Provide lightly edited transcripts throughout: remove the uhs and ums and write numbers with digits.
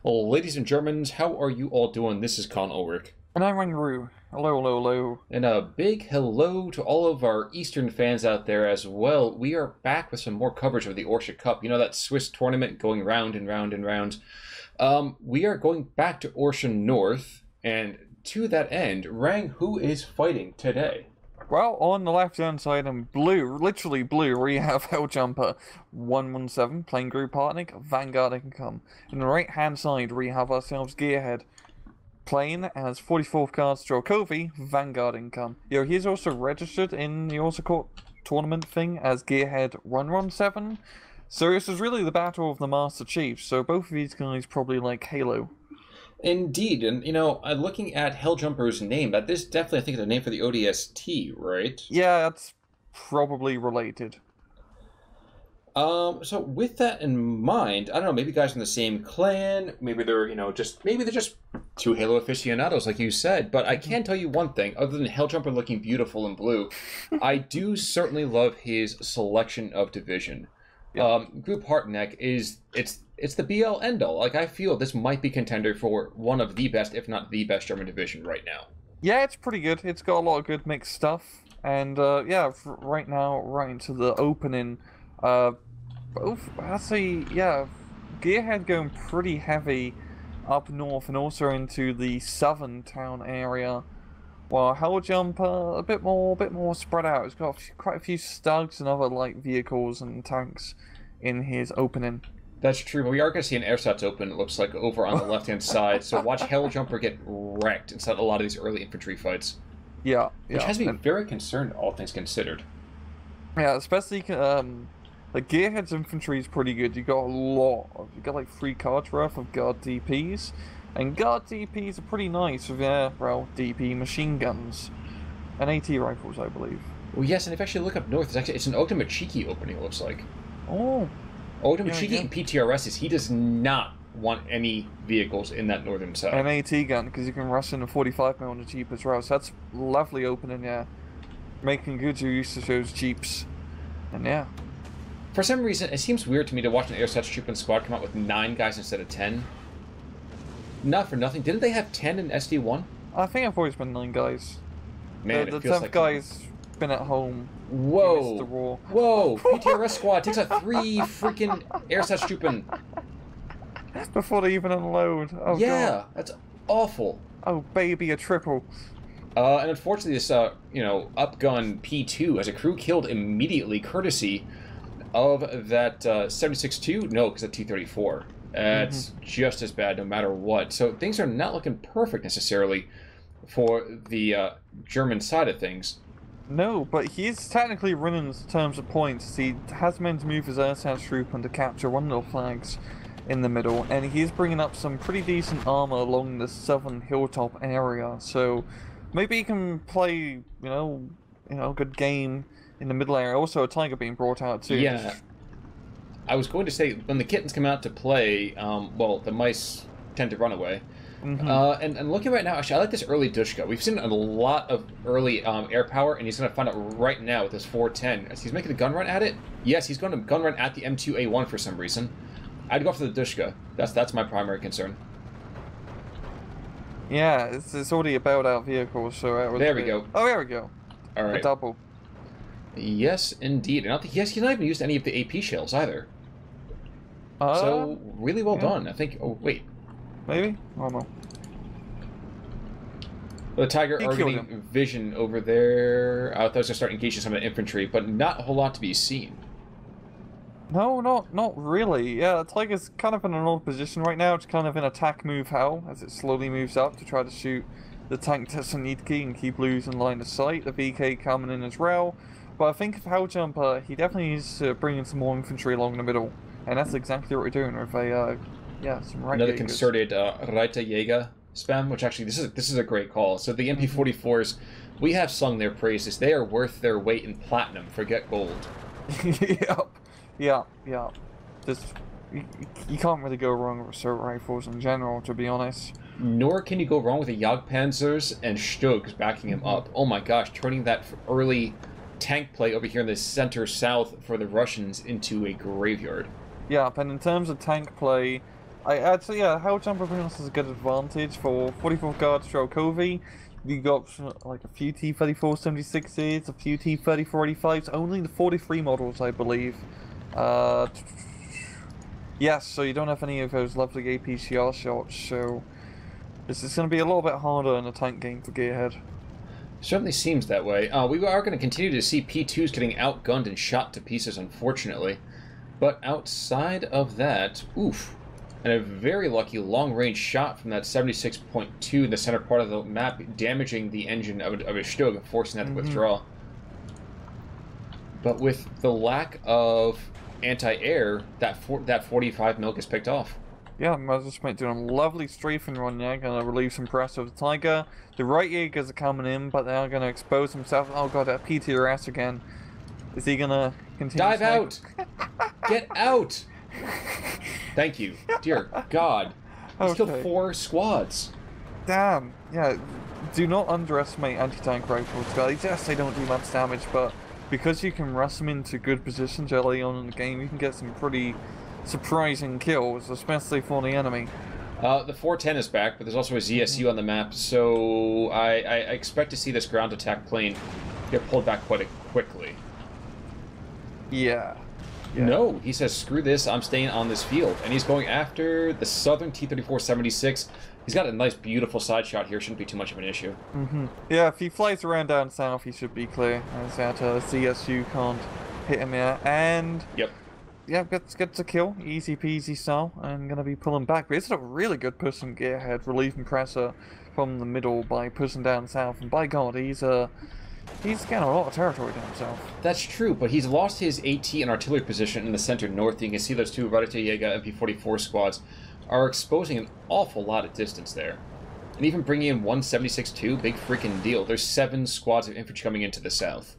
Well, ladies and Germans, how are you all doing? This is Con Ulrich. And I'm Rangaroo. Hello, hello, hello. And a big hello to all of our Eastern fans out there as well. We are back with some more coverage of the Orsha Cup. You know, that Swiss tournament going round and round and round. We are going back to Orsha North, and to that end, Rang, who is fighting today? Well, on the left-hand side in blue, literally blue, we have Helljumper 117 playing Gruppe Harteneck, Vanguard income. In the right-hand side, we have ourselves Gearhead playing as 44th card Strelkovy, Vanguard income. He's also registered in the Orsha Court tournament thing as Gearhead 117. So this is really the battle of the Master Chiefs, so both of these guys probably like Halo. Indeed, and you know, looking at Helljumper's name, that is definitely, I think, the name for the ODST, right? Yeah, that's probably related. So with that in mind, I don't know, maybe guys from the same clan, maybe they're, maybe they're just two Halo aficionados, like you said, but I can tell you one thing, other than Helljumper looking beautiful in blue, I do certainly love his selection of division. Gruppe Harteneck it's the be-all end-all. Like, I feel this might be contender for one of the best, if not the best, German division right now. Yeah, it's pretty good. It's got a lot of good mixed stuff. And, right now, right into the opening, Gearhead going pretty heavy up north and also into the southern town area. While Helljumper, a bit more spread out. It's got quite a few stugs and other light vehicles and tanks in his opening. That's true, but we are going to see an airstats open, it looks like, over on the left-hand side. So watch Helljumper get wrecked inside a lot of these early infantry fights. Yeah. Which has me very concerned, all things considered. Yeah, especially, like, Gearhead's infantry is pretty good. You got like 3 cards worth of guard DPs. And guard DPs are pretty nice with their, DP machine guns. And AT rifles, I believe. Well, yes, and if you actually look up north, it's an Ultimate Cheeky opening, it looks like. Oh. Ultimate Cheeky and PTRS he does not want any vehicles in that northern side. An AT gun, because you can rush in a 45mm on the Jeep as well. So that's lovely opening, yeah. Making good use of those Jeeps. And yeah. For some reason, it seems weird to me to watch an airstats trooping squad come out with 9 guys instead of 10. Not for nothing. Didn't they have 10 in SD1? I think I've always been 9 guys. Man, the it feels 10th like... guy's been at home. Whoa! The war. Whoa! PTRS squad takes out 3 freaking airstats trooping. Before they even unload. Oh, yeah, God. that's awful. Oh, baby, a triple. And unfortunately, this, upgun P2 has a crew killed immediately, courtesy of that 76-2? No, because of T-34. It's just as bad no matter what. So things are not looking perfect necessarily for the German side of things. No, but he's technically running in terms of points. He has meant to move his airstats troop and to capture one of the flags in the middle, and he's bringing up some pretty decent armor along the southern hilltop area. So maybe he can play, good game in the middle area. Also, a tiger being brought out too. Yeah. I was going to say, when the kittens come out to play, the mice tend to run away. And looking right now, actually, I like this early Dushka. We've seen a lot of early air power, and he's going to find out right now with this 410. As he's making a gun run at it, yes, he's going to gun run at the M2A1 for some reason. I'd go for the Dushka. That's my primary concern. Yeah, it's already a bailed out vehicle, so... There we go. Oh, there we go. All right. A double. Yes, indeed. And I don't think he's not even used any of the AP shells either. So, really well done. I think... Oh, wait. Maybe? I don't know. The Tiger are getting vision over there. I thought I was going to start engaging some of the infantry, but not a whole lot to be seen. No, not really. Yeah, the Tiger's kind of in an odd position right now. It's kind of in attack move hell as it slowly moves up to try to shoot the tank Tessanitki and keep losing line of sight. The VK coming in as well. But I think for Helljumper, he definitely needs to bring in some more infantry along the middle. And that's exactly what we're doing with some right another concerted Reiterjäger spam, which actually this is a great call. So the MP44s, we have sung their praises. They are worth their weight in platinum. Forget gold. Yeah. Just you can't really go wrong with assault rifles in general, to be honest. Nor can you go wrong with the Jagdpanzers and Stugs backing him up. Oh my gosh, turning that early tank play over here in the center-south for the Russians into a graveyard. Yeah, and in terms of tank play, I'd say, yeah, Hell Jumper Prince is a good advantage for 44th Guard Strelkovy. You got like a few T-3476s, a few T-3485s, only the 43 models, I believe. Yes, so you don't have any of those lovely APCR shots, so this is going to be a little bit harder in the tank game for Gearhead. Certainly seems that way. We are going to continue to see P2s getting outgunned and shot to pieces, unfortunately. But outside of that, oof. And a very lucky long-range shot from that 76.2 in the center part of the map, damaging the engine of a Stug, forcing that to withdraw. But with the lack of anti-air, that 45 mil gets picked off. Yeah, Messerschmitt doing a lovely strafing run there, gonna relieve some pressure of the Tiger. The right Jaegers are coming in, but they are gonna expose himself. Oh god, that PTRS again. Is he gonna continue? Dive out! Get out! Thank you. Dear God. He's killed 4 squads. Damn. Yeah, do not underestimate anti-tank rifles, guys. Yes, they don't do much damage, but because you can rush them into good positions early on in the game, you can get some pretty surprising kills, especially for the enemy. The 410 is back, but there's also a ZSU on the map, so I expect to see this ground attack plane get pulled back quite quickly. Yeah. No, he says, screw this, I'm staying on this field. And he's going after the southern T-3476. He's got a nice, beautiful side shot here. Shouldn't be too much of an issue. Yeah, if he flies around down south, he should be clear. As that CSU can't hit him there. And yep. Yeah, gets a kill. Easy peasy style. I'm going to be pulling back. But it's a really good push from Gearhead, relieving pressure from the middle by pushing down south. And by God, he's getting a lot of territory to himself. That's true, but he's lost his AT and artillery position in the center north. You can see those two Radete Jaeger MP44 squads are exposing an awful lot of distance there. And even bringing in 176-2, big freaking deal. There's 7 squads of infantry coming into the south.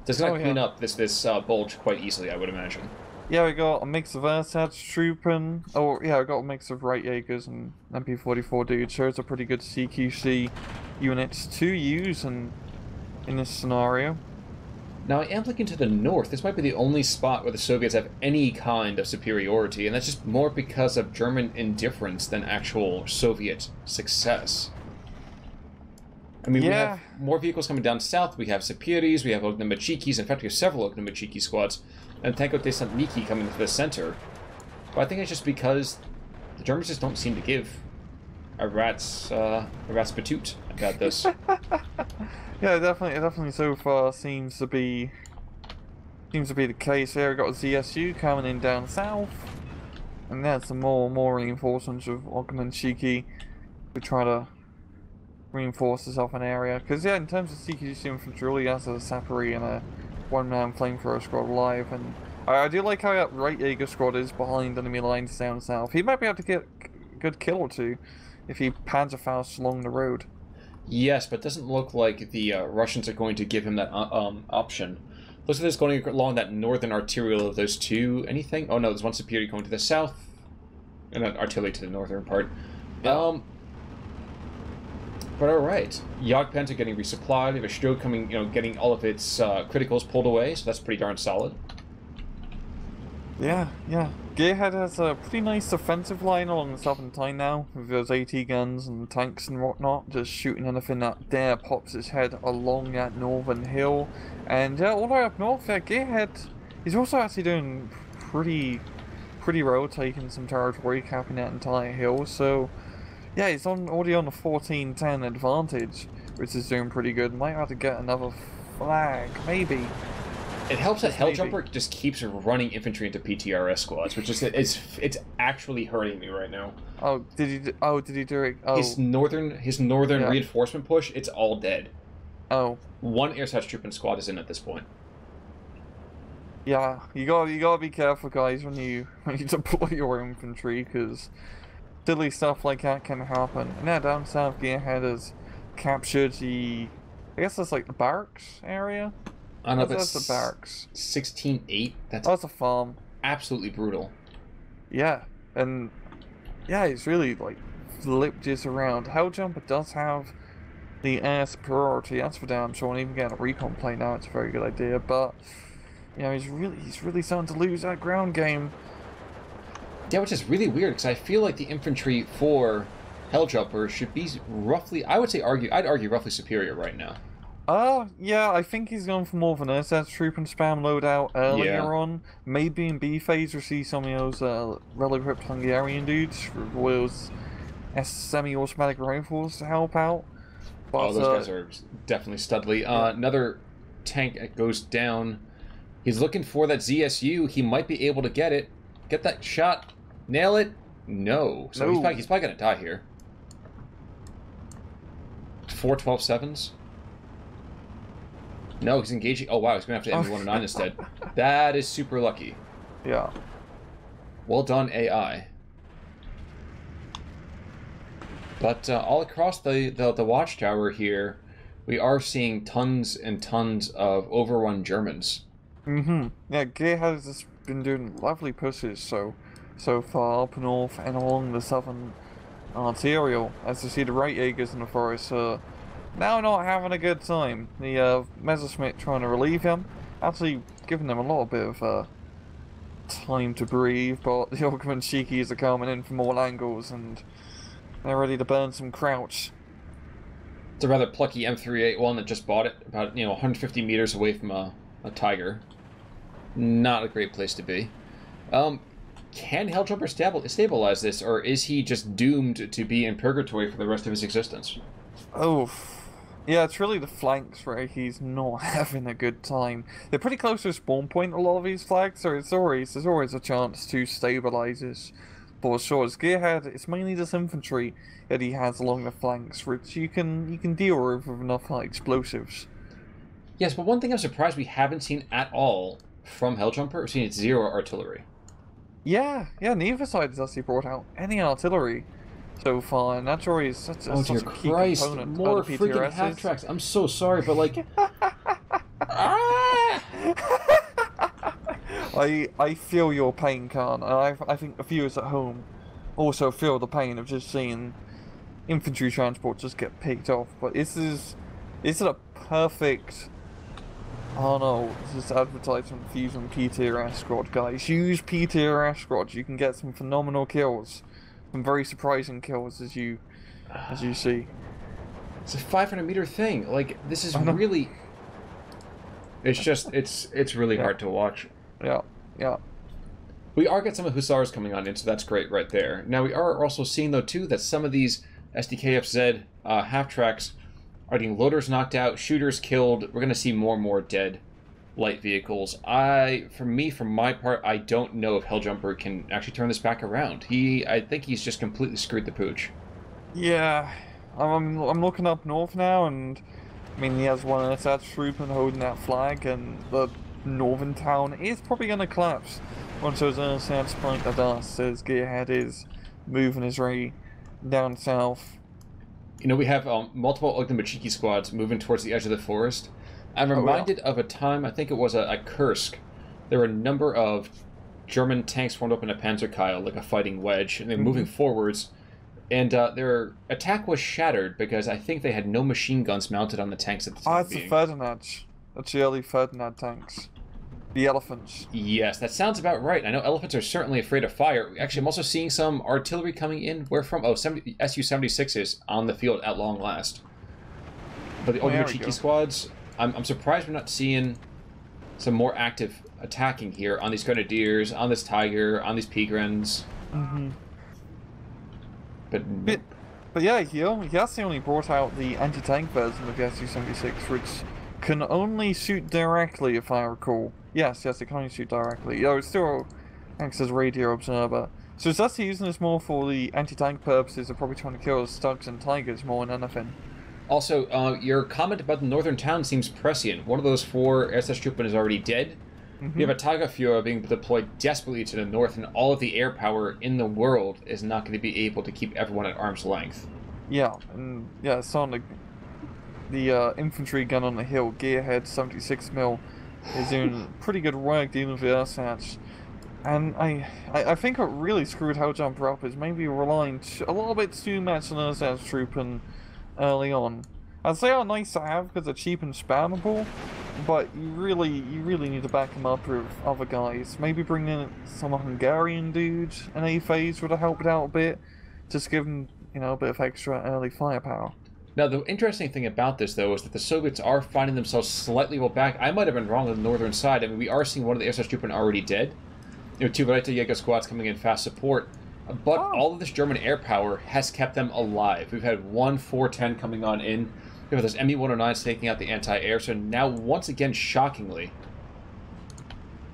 That's going to clean up this bulge quite easily, I would imagine. Yeah, we got a mix of Ersatz, Trooping. Oh, yeah, we got a mix of Right Jaegers and MP44 dudes. So it's a pretty good CQC units to use in this scenario. Now, I am looking to the north. This might be the only spot where the Soviets have any kind of superiority, and that's just more because of German indifference than actual Soviet success. I mean, we have more vehicles coming down south. We have Sapiris, we have Ognamachikis. In fact, we have several Ognamachiki squads, and Tanko Desantniki coming into the center. But I think it's just because the Germans just don't seem to give a rat's patoot about this. Yeah, definitely so far seems to be the case. Here we got ZSU coming in down south, and there's some more reinforcements of Ognamachiki to try to reinforce this off an area. Because yeah, in terms of CQC infantry, really has a Sapari and a one-man flamethrower squad live, and I do like how that right Jaeger squad is behind enemy lines down south. He might be able to get a good kill or two if he Panzerfausts along the road. Yes, but it doesn't look like the Russians are going to give him that option. Looks like there's going along that northern arterial of those two. Anything? Oh no, there's one superior going to the south, and an artillery to the northern part. Yeah. But alright. Jagdpanzer getting resupplied. We have a Stug coming, getting all of its criticals pulled away, so that's pretty darn solid. Yeah. Gearhead has a pretty nice defensive line along the southern line now, with those AT guns and tanks and whatnot, just shooting anything that dare pops its head along that northern hill. And yeah, all the way up north there, Gearhead is also actually doing pretty well, taking some territory, capping that entire hill. So yeah, he's already on the 14-10 advantage, which is doing pretty good. Might have to get another flag, maybe. It helps that Helljumper just keeps running infantry into PTRS squads, which is it's actually hurting me right now. Oh, did he do it? Oh, his northern reinforcement push, it's all dead. Oh, one Ersatz trooping squad is in at this point. Yeah, you gotta be careful, guys, when you deploy your infantry, because silly stuff like that can happen. And now down south, Gearhead has captured I guess that's like the barracks area. I know that's the barracks. 16-8. That's a farm. Absolutely brutal. Yeah, and yeah, it's really like flipped this around. Helljumper does have the air superiority, that's for damn sure, and even getting a recon plane now, it's a very good idea. But he's really starting to lose that ground game. Yeah, which is really weird, because I feel like the infantry for Helljumper should be roughly, I would say I'd argue roughly superior right now. Yeah, I think he's gone for more of an SS troop and spam loadout earlier Yeah. on. Maybe in B phase we'll see some of those well-equipped Hungarian dudes with those semi-automatic rifles to help out. But, Oh, those guys are definitely studly. Yeah. Another tank goes down. He's looking for that ZSU. He might be able to get it. Get that shot. Nail it. No. So No. he's probably going to die here. 4 12-7s. No, he's engaging. Oh, wow. He's going to have to M109 instead. That is super lucky. Yeah. Well done, AI. But all across the watchtower here, we are seeing tons and tons of overrun Germans. Mm-hmm. Yeah, Gearhead has been doing lovely pushes so far up north and along the southern arterial. As you see, the right Jaegers in the forest now not having a good time. The Messerschmitt trying to relieve him, actually giving them a little bit of time to breathe, but the Augment Shikis are coming in from all angles and they're ready to burn some crouch. It's a rather plucky M381 that just bought it, about 150 meters away from a Tiger. Not a great place to be. Can Helljumper stabilize this, or is he just doomed to be in purgatory for the rest of his existence? Oh, yeah, it's really the flanks where he's not having a good time. They're pretty close to spawn point, a lot of these flags, so there's always a chance to stabilize this. But sure, as Gearhead, it's mainly this infantry that he has along the flanks, which you can deal with enough explosives. Yes, but one thing I'm surprised we haven't seen at all from Helljumper, we've seen zero artillery. Yeah, neither side has actually brought out any artillery so far, and that's always such a key component more of the freaking PTRSs. half-tracks. I'm so sorry, but like... I feel your pain, Khan, and I think the viewers at home also feel the pain of just seeing infantry transport just get picked off. But this is a perfect... Oh no, this is advertisement for using PTRS squad, guys. Use PTRS squad, you can get some phenomenal kills. Some very surprising kills as you see. It's a 500-meter thing. Like, this is really... It's just, it's really hard to watch. Yeah. We are getting some of Hussars coming on in, so that's great right there. Now, we are also seeing, though, too, that some of these SDKFZ half-tracks are getting loaders knocked out, shooters killed. We're going to see more and more dead light vehicles. For my part, I don't know if Helljumper can actually turn this back around. I think he's just completely screwed the pooch. Yeah, I'm looking up north now, and I mean he has one SS troop and holding that flag, and the northern town is probably going to collapse once those SS point the dust as Gearhead is moving his way down south. We have multiple Ognamachiki squads moving towards the edge of the forest. I'm reminded of a time, I think it was at Kursk. There were a number of German tanks formed up in a Panzerkeil, like a fighting wedge, and they're moving forwards. And their attack was shattered because I think they had no machine guns mounted on the tanks at the time. Oh, it's the Ferdinand. That's the early Ferdinand tanks. The elephants. Yes, that sounds about right. I know elephants are certainly afraid of fire. Actually, I'm also seeing some artillery coming in. Where from? Oh, Su-76s on the field at long last. But the Ognamachiki squads, I'm surprised we're not seeing some more active attacking here on these Grenadiers, on this Tiger, on these Pigrens. But yeah, he actually only brought out the anti-tank version of the Su-76, which can only shoot directly, if I recall. Yes, it can only shoot directly. It still acts as radio observer. So it's actually using this more for the anti-tank purposes of probably trying to kill Stugs and Tigers more than anything. Also, your comment about the northern town seems prescient. One of those 4 SS Truppen is already dead. You have a Tigerführer being deployed desperately to the north, and all of the air power in the world is not going to be able to keep everyone at arm's length. Yeah, and yeah, it's on the infantry gun on the hill, Gearhead 76mm, is doing pretty good work dealing with the Ersatz. And I think what really screwed Helljumper up is maybe relying a little bit too much on Ersatz Truppen early on. I'd say are nice to have because they're cheap and spammable, but you really need to back him up with other guys. Maybe bring in some Hungarian dude in A phase would have helped out a bit. Just give him, you know, a bit of extra early firepower. Now, the interesting thing about this, though, is that the Soviets are finding themselves slightly well back. I might have been wrong on the northern side. I mean, we are seeing one of the air troops already dead. You know, two Verita Jaeger squads coming in fast support. But all of this German air power has kept them alive. We've had one 410 coming on in. We have those Me-109s taking out the anti-air. So now, once again, shockingly,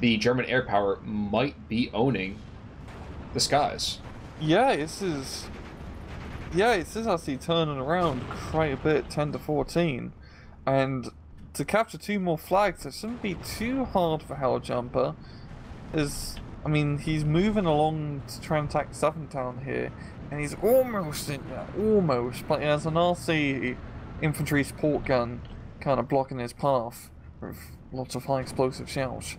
the German air power might be owning the skies. Yeah, this is actually turning around quite a bit, 10 to 14. And to capture 2 more flags, it shouldn't be too hard for Helljumper. I mean, he's moving along to try and attack Southern Town here, and he's almost in there, almost, but he has an RC infantry support gun kind of blocking his path with lots of high explosive shells.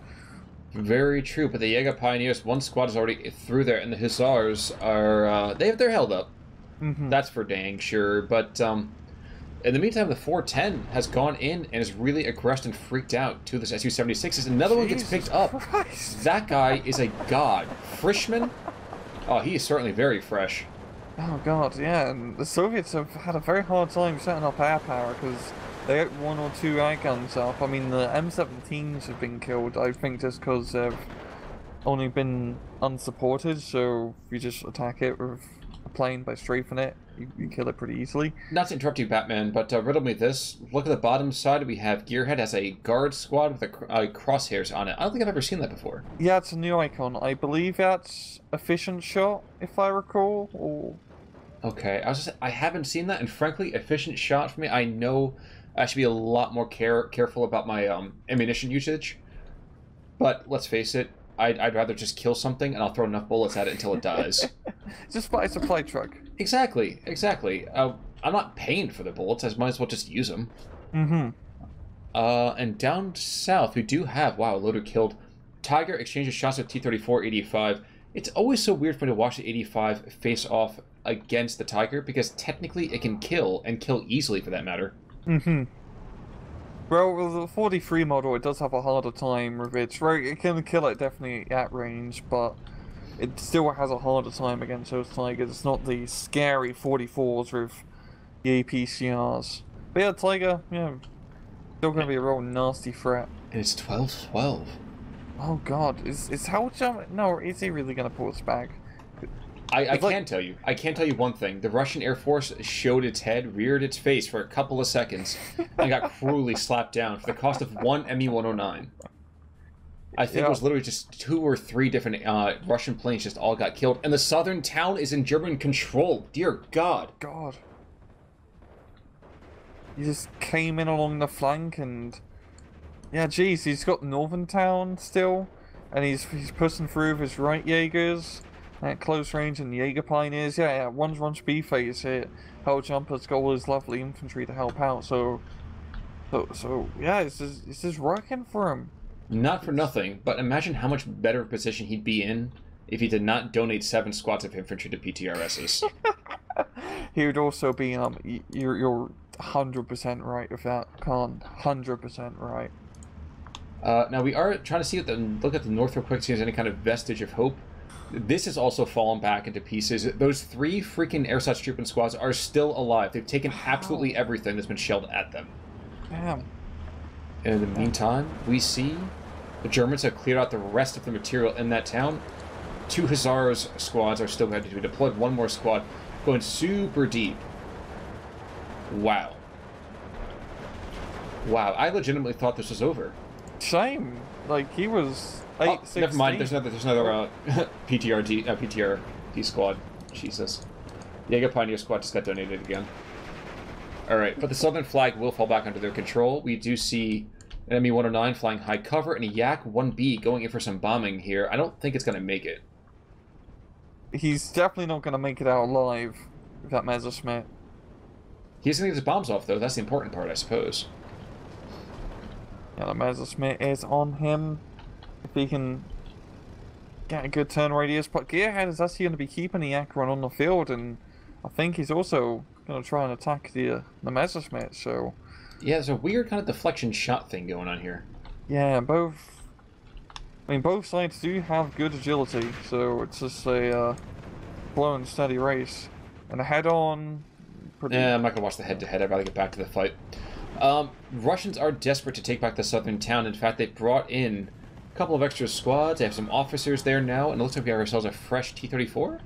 Very true, but the Jaeger Pioneers, one squad is already through there, and the Hussars are, they're held up. Mm-hmm. That's for dang sure, but in the meantime, the 410 has gone in and is really aggressed and freaked out to this Su-76. As another one gets picked up. Christ. That guy is a god. Frischmann? Oh, he is certainly very fresh. Oh god, yeah, and the Soviets have had a very hard time setting up air power because they got 1 or 2 air guns up. I mean, the M17s have been killed, I think, just because they've only been unsupported, so if you just attack it with a plane by strafing it, you kill it pretty easily. Not to interrupt you, Batman, but riddle me this. Look at the bottom side. We have Gearhead as a guard squad with a crosshairs on it. I don't think I've ever seen that before. Yeah, it's a new icon. I believe that's efficient shot, if I recall, or... Okay, I haven't seen that, and frankly, efficient shot for me, I know I should be a lot more careful about my ammunition usage, but let's face it, I'd rather just kill something and I'll throw enough bullets at it until it dies. Just buy a supply truck. Exactly. I'm not paying for the bullets, I might as well just use them. Mm-hmm. And down south, we do have, wow, a loader killed. Tiger exchanges shots with T-34 85. It's always so weird for me to watch the 85 face off against the Tiger, because technically it can kill, and kill easily for that matter. Mm-hmm. Well, with the 43 model, it does have a harder time with its... Right, it can kill it definitely at range, but it still has a harder time against those Tigers. It's not the scary 44s with the APCRs. But yeah, Tiger, yeah, still going to be a real nasty threat. And it's 12-12. Oh god, is Helljumper... No, is he really going to pull us back? I can tell you. I can tell you one thing. The Russian Air Force showed its head, reared its face for a couple of seconds, and got cruelly slapped down for the cost of one Me-109. I think it was literally just 2 or 3 different Russian planes just all got killed, and the southern town is in German control. Dear God. God. He just came in along the flank and... Yeah, geez, he's got northern town still, and he's pushing through with his right Jaegers. At close range and Jaeger Pioneers, yeah, one's run speed phase here. Helljumper's got all his lovely infantry to help out, so yeah, it's just working for him. Not for nothing, but imagine how much better position he'd be in if he did not donate 7 squads of infantry to PTRSs. He would also be, you're 100% right with that, Khan. 100% right. Now we are trying to see look at the north real quick, see if there's any kind of vestige of hope. This has also fallen back into pieces. Those 3 freaking Ersatz Trooping squads are still alive. They've taken absolutely everything that's been shelled at them. Damn. And in the meantime, we see the Germans have cleared out the rest of the material in that town. 2 Hussars squads are still going to be deployed. 1 more squad going super deep. Wow. Wow, I legitimately thought this was over. Shame. Like, he was... 8, oh, never mind. There's another PTRD squad. Jesus. Jaeger Pioneer squad just got donated again. Alright, but the southern flag will fall back under their control. We do see an Me-109 flying high cover and a Yak-1B going in for some bombing here. I don't think it's going to make it. He's definitely not going to make it out alive with that Messerschmitt. He's going to get his bombs off, though. That's the important part, I suppose. Yeah, the Messerschmitt is on him. If he can get a good turn radius, but Gearhead is actually going to be keeping the Akron on the field, and I think he's also going to try and attack the Messerschmitt, so Yeah, there's a weird kind of deflection shot thing going on here. Yeah, both. I mean, both sides do have good agility, so it's just a slow and steady race. And a head-on. Pretty... Yeah, I'm not gonna watch the head-to-head. I'd rather get back to the fight. Russians are desperate to take back the southern town. In fact, they brought in a couple of extra squads. They have some officers there now, and it looks like we have ourselves a fresh T-34.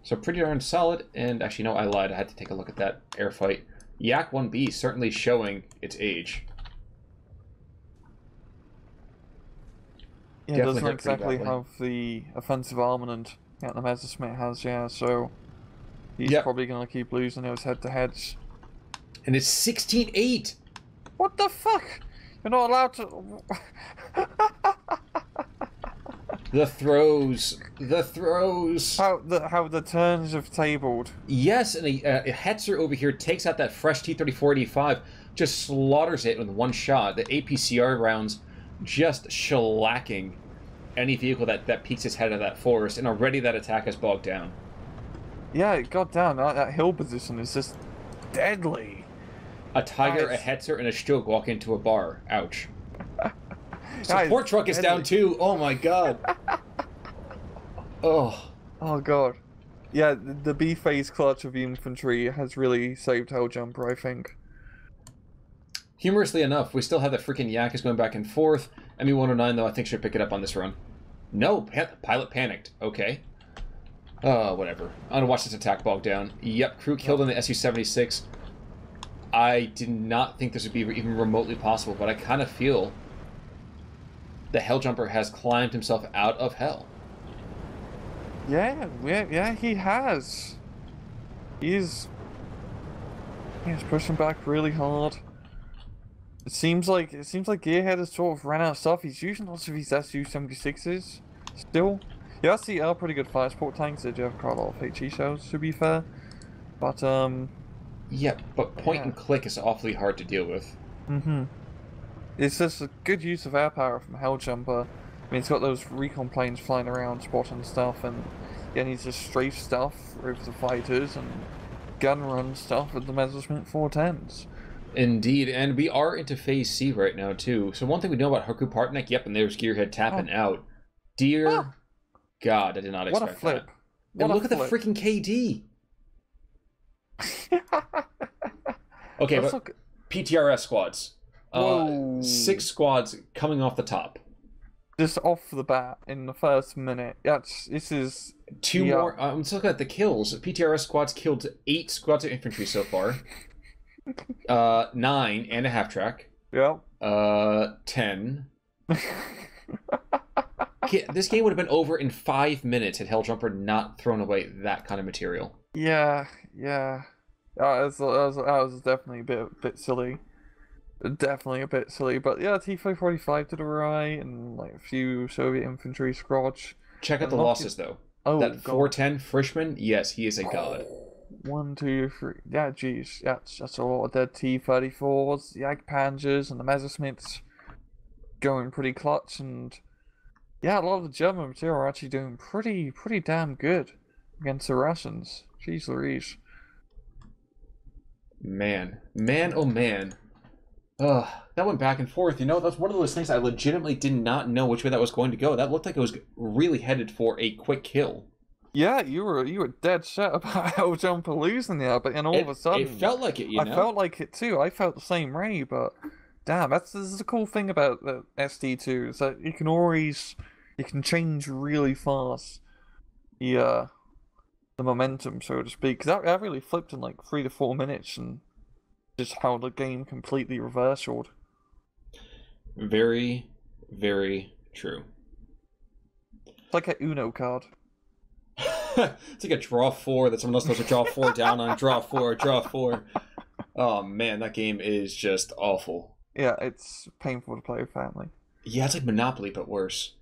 So pretty darn solid. And actually, no, I lied. I had to take a look at that air fight. Yak 1B certainly showing its age. Yeah, it doesn't exactly have the offensive armament that the Messerschmitt has, yeah, so he's probably going to keep losing those head-to-heads. And it's 16-8! What the fuck? You're not allowed to... The throws. The throws. How the turns have tabled. Yes, and a Hetzer over here takes out that fresh T-34-85, just slaughters it with one shot. The APCR rounds just shellacking any vehicle that peeks its head out of that forest, and already that attack is bogged down. Yeah, goddamn, that hill position is just deadly. A Tiger, a Hetzer, and a Stroke walk into a bar. Ouch. Support truck is down too. Oh my god. Oh. Oh god. Yeah, the B-phase clutch of the infantry has really saved Helljumper, I think. Humorously enough, we still have the freaking Yakas going back and forth. ME-109, though, I think should pick it up on this run. No, pilot panicked. Okay. Whatever. I'm gonna watch this attack bog down. Yep, crew killed on the Su-76. I did not think this would be even remotely possible, but I kind of feel the Helljumper has climbed himself out of hell. Yeah, he has. He's pushing back really hard. It seems like Gearhead has sort of ran out of stuff. He's using lots of his Su-76s still. Yeah, they are pretty good fire support tanks. They do have quite a lot of HE shells, to be fair. But yeah, but point and click is awfully hard to deal with. It's just a good use of air power from Helljumper. I mean, it's got those recon planes flying around, spotting stuff, and yeah, needs to strafe stuff with the fighters and gun run stuff with the Messerschmitt 410s. Indeed, and we are into Phase C right now, too. So one thing we know about Gruppe Harteneck, yep, and there's Gearhead tapping out. Dear God, I did not expect what a flip. that. And look at the freaking KD! Okay, but PTRS squads. 6 squads coming off the top. Just off the bat in the first minute. This is... 2 more. I'm just looking at the kills. PTRS squads killed 8 squads of infantry so far. 9 and a half track. Yep. 10. This game would have been over in 5 minutes had Helljumper not thrown away that kind of material. Yeah. That was definitely a bit silly. Definitely a bit silly, but yeah, T-45 did alright, and like a few Soviet infantry squads. Check out the losses though. Oh, that 410 Frischmann, yes, he is a god. 1, 2, 3. Yeah, geez, that's a lot of dead T-34s, the Jagdpanzers, and the Messerschmitts going pretty clutch, and yeah, a lot of the German material are actually doing pretty damn good against the Russians. Jeez Louise. Man, oh man. That went back and forth. You know, that's one of those things I legitimately did not know which way that was going to go. That looked like it was really headed for a quick kill. Yeah, you were dead set about Helljumper losing there, but then all of a sudden... It felt like it, you know? I felt like it too. I felt the same way, but damn, this is the cool thing about the SD2, is that you can change really fast the momentum, so to speak. Because that really flipped in like 3 to 4 minutes, and just how the game completely reversed. Very, very true. It's like an Uno card. It's like a draw 4 that someone else knows to draw 4 down on. Draw 4, draw 4. Oh man, that game is just awful. Yeah, it's painful to play with family. Yeah, it's like Monopoly, but worse.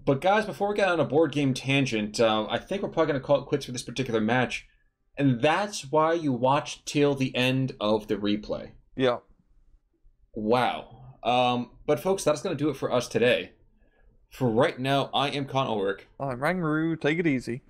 But guys, before we get on a board game tangent, I think we're probably going to call it quits for this particular match. And that's why you watch till the end of the replay. Yeah. Wow. But folks, that's going to do it for us today. For right now, I am Con Ulrich. I'm Rangaroo. Take it easy.